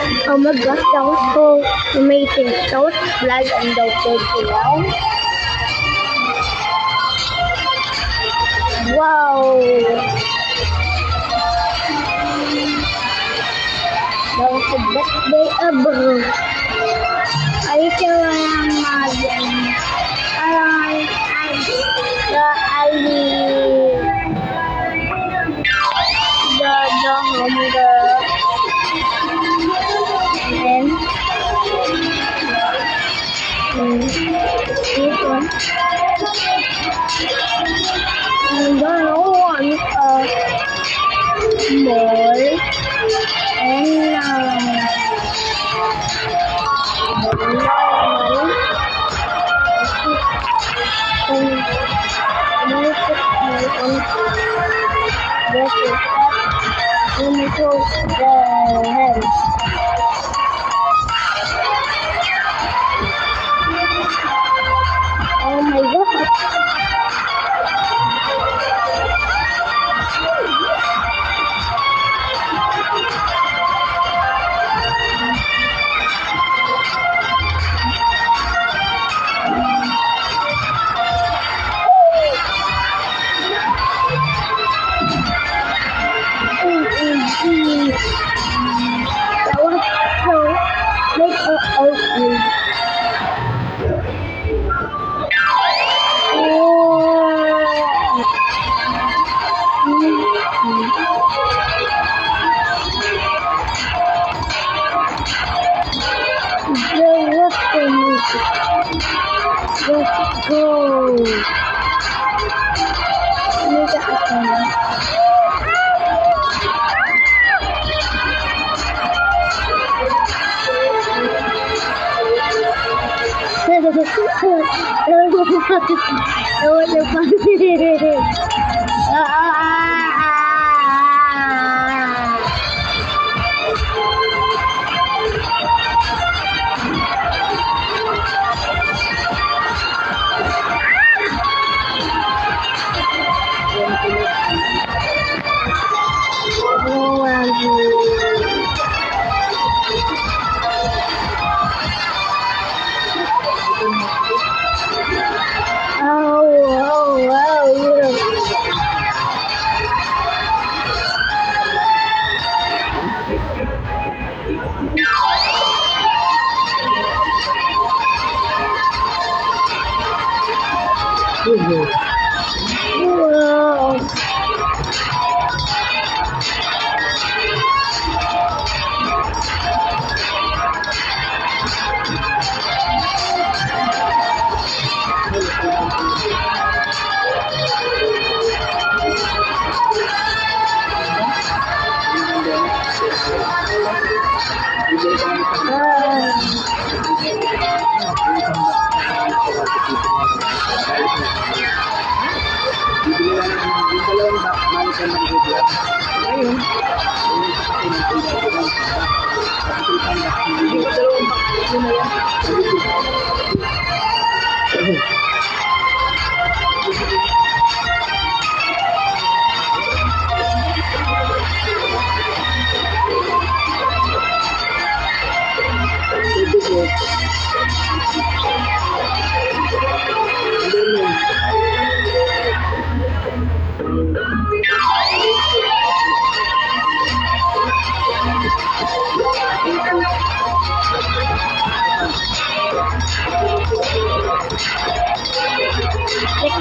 Oh my gosh, that was so amazing. That was like on the third round. Wow. That was the best day ever. I feel the hunger and this one. And the one more oh my god. That was so like oatmeal. Let's go.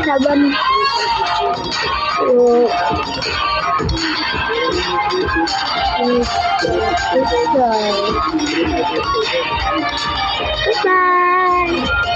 Saban Goodbye.